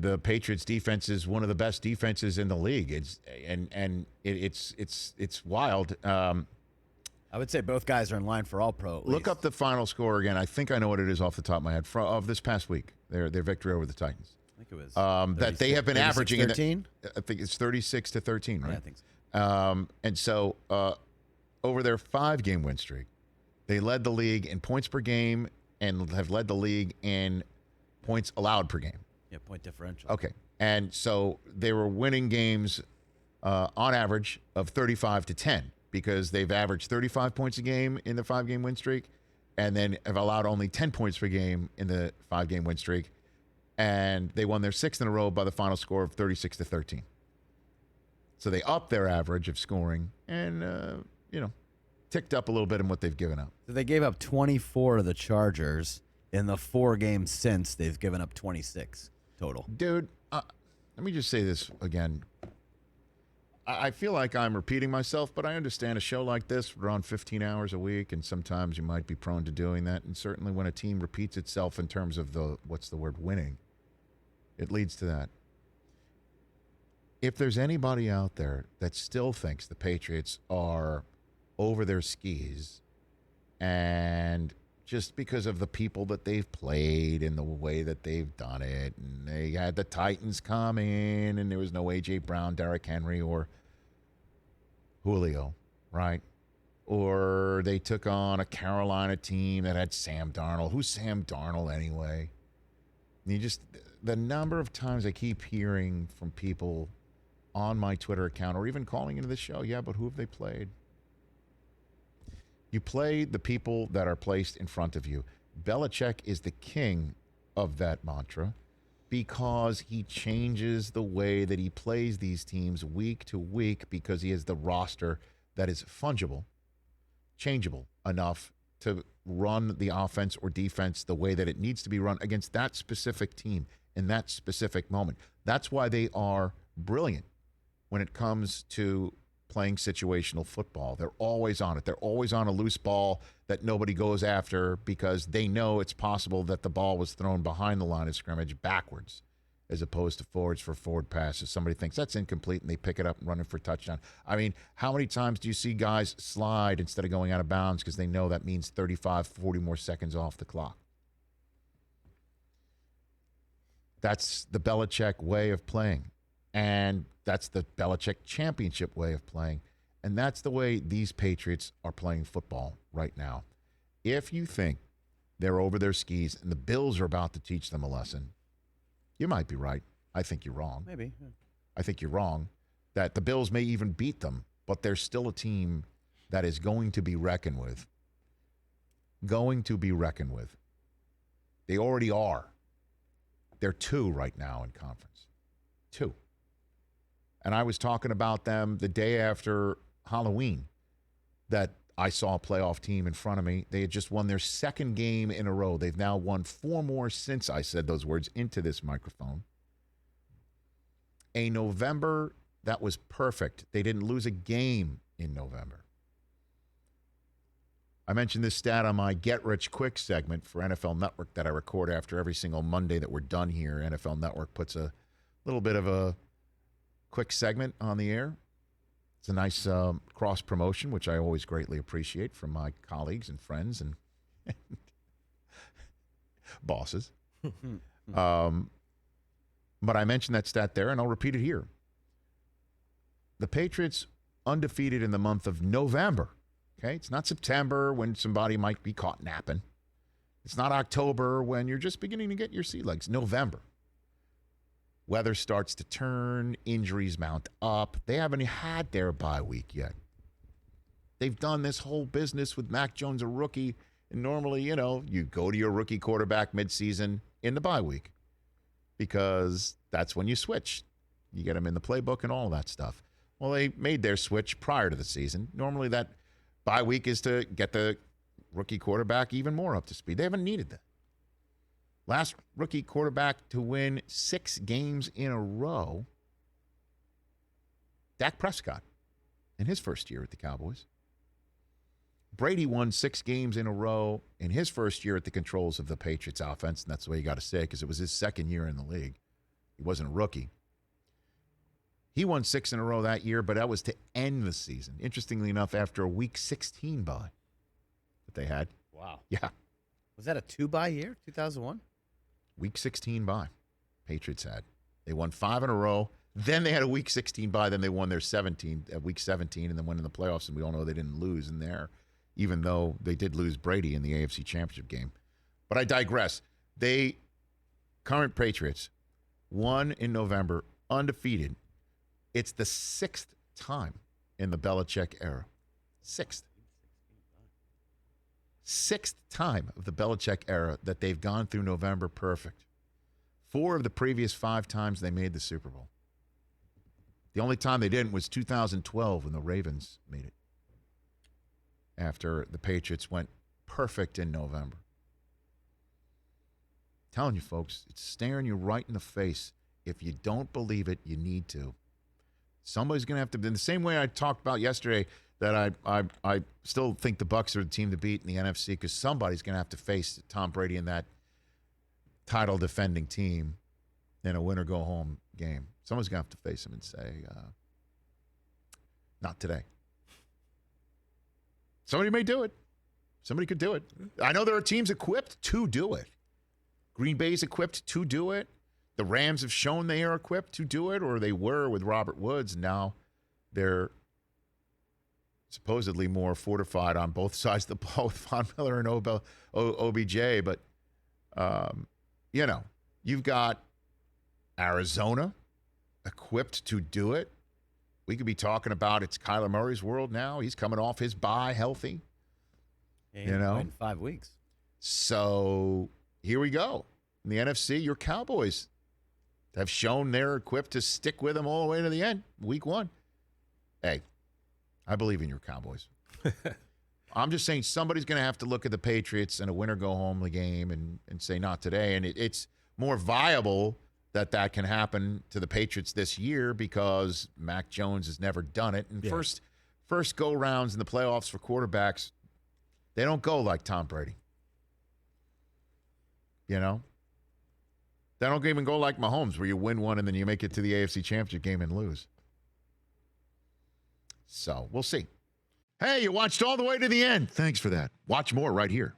the Patriots defense is one of the best defenses in the league. It's wild. I would say both guys are in line for All-Pro. Look up the final score again. I think I know what it is off the top of my head of this past week. Their victory over the Titans. I think it was that they have been averaging. 13? I think it's 36-13, right? Yeah, I think so. And so over their 5-game win streak, they led the league in points per game and have led the league in points allowed per game. Yeah, point differential. Okay. And so they were winning games on average of 35-10 because they've averaged 35 points a game in the 5-game win streak and then have allowed only 10 points per game in the 5-game win streak. And they won their 6th in a row by the final score of 36-13. So they upped their average of scoring and, ticked up a little bit in what they've given up. So they gave up 24 to the Chargers. In the 4 games since, they've given up 26 total. Dude, let me just say this again. I feel like I'm repeating myself, but I understand a show like this, we're on 15 hours a week, and sometimes you might be prone to doing that. And certainly when a team repeats itself in terms of winning, it leads to that. If there's anybody out there that still thinks the Patriots are over their skis and just because of the people that they've played and the way that they've done it, and they had the Titans come in and there was no A.J. Brown, Derrick Henry, or Julio, right? Or they took on a Carolina team that had Sam Darnold. Who's Sam Darnold anyway? And the number of times I keep hearing from people on my Twitter account or even calling into the show, yeah, but who have they played? You play the people that are placed in front of you. Belichick is the king of that mantra because he changes the way that he plays these teams week to week because he has the roster that is fungible, changeable enough to run the offense or defense the way that it needs to be run against that specific team in that specific moment. That's why they are brilliant when it comes to playing situational football. They're always on it. They're always on a loose ball that nobody goes after because they know it's possible that the ball was thrown behind the line of scrimmage backwards as opposed to forwards for forward passes. Somebody thinks that's incomplete and they pick it up and run it for a touchdown. I mean, how many times do you see guys slide instead of going out of bounds because they know that means 35, 40 more seconds off the clock? That's the Belichick way of playing. And that's the Belichick championship way of playing. And that's the way these Patriots are playing football right now. If you think they're over their skis and the Bills are about to teach them a lesson, you might be right. I think you're wrong. Maybe. Yeah. I think you're wrong. That the Bills may even beat them, but they're still a team that is going to be reckoned with. Going to be reckoned with. They already are. They're 2 right now in conference. 2. And I was talking about them the day after Halloween that I saw a playoff team in front of me. They had just won their 2nd game in a row. They've now won 4 more since I said those words into this microphone. A November that was perfect. They didn't lose a game in November. I mentioned this stat on my Get Rich Quick segment for NFL Network that I record after every single Monday that we're done here. NFL Network puts a little bit of a quick segment on the air. It's a nice cross promotion, which I always greatly appreciate from my colleagues and friends and bosses. But I mentioned that stat there, and I'll repeat it here. The Patriots undefeated in the month of November. Okay, it's not September when somebody might be caught napping. It's not October when you're just beginning to get your sea legs. November. Weather starts to turn, injuries mount up. They haven't had their bye week yet. They've done this whole business with Mac Jones, a rookie, and normally, you go to your rookie quarterback midseason in the bye week because that's when you switch. You get them in the playbook and all that stuff. Well, they made their switch prior to the season. Normally that bye week is to get the rookie quarterback even more up to speed. They haven't needed that. Last rookie quarterback to win 6 games in a row, Dak Prescott, in his first year at the Cowboys. Brady won 6 games in a row in his first year at the controls of the Patriots offense, and that's the way you got to say it because it was his 2nd year in the league. He wasn't a rookie. He won 6 in a row that year, but that was to end the season. Interestingly enough, after a Week 16 bye that they had. Wow. Yeah. Was that a 2-bye year, 2001? Week 16 bye. Patriots had. They won 5 in a row. Then they had a Week 16 bye. Then they won their Week 17, and then went in the playoffs. And we all know they didn't lose in there, even though they did lose Brady in the AFC Championship game. But I digress. Current Patriots, won in November, undefeated. It's the 6th time in the Belichick era. 6th. 6th time of the Belichick era that they've gone through November perfect. 4 of the previous 5 times they made the Super Bowl. The only time they didn't was 2012 when the Ravens made it. After the Patriots went perfect in November. Telling you folks, it's staring you right in the face. If you don't believe it, you need to. Somebody's going to have to, in the same way I talked about yesterday, that I still think the Bucs are the team to beat in the NFC, because somebody's going to have to face Tom Brady in that title defending team in a win-or-go-home game. Someone's going to have to face him and say, not today. Somebody may do it. Somebody could do it. I know there are teams equipped to do it. Green Bay's equipped to do it. The Rams have shown they are equipped to do it, or they were with Robert Woods. Now they're supposedly more fortified on both sides of the ball with Von Miller and OBJ. But, you've got Arizona equipped to do it. We could be talking about it's Kyler Murray's world now. He's coming off his bye healthy. Yeah, in 5 weeks. So here we go. In the NFC, your Cowboys have shown they're equipped to stick with them all the way to the end, week 1. Hey, I believe in your Cowboys. I'm just saying somebody's going to have to look at the Patriots in a win-or-go-home game and say not today. And it's more viable that can happen to the Patriots this year because Mac Jones has never done it. And first go-rounds in the playoffs for quarterbacks, they don't go like Tom Brady. They don't even go like Mahomes, where you win one and then you make it to the AFC Championship game and lose. So we'll see. Hey, you watched all the way to the end. Thanks for that. Watch more right here.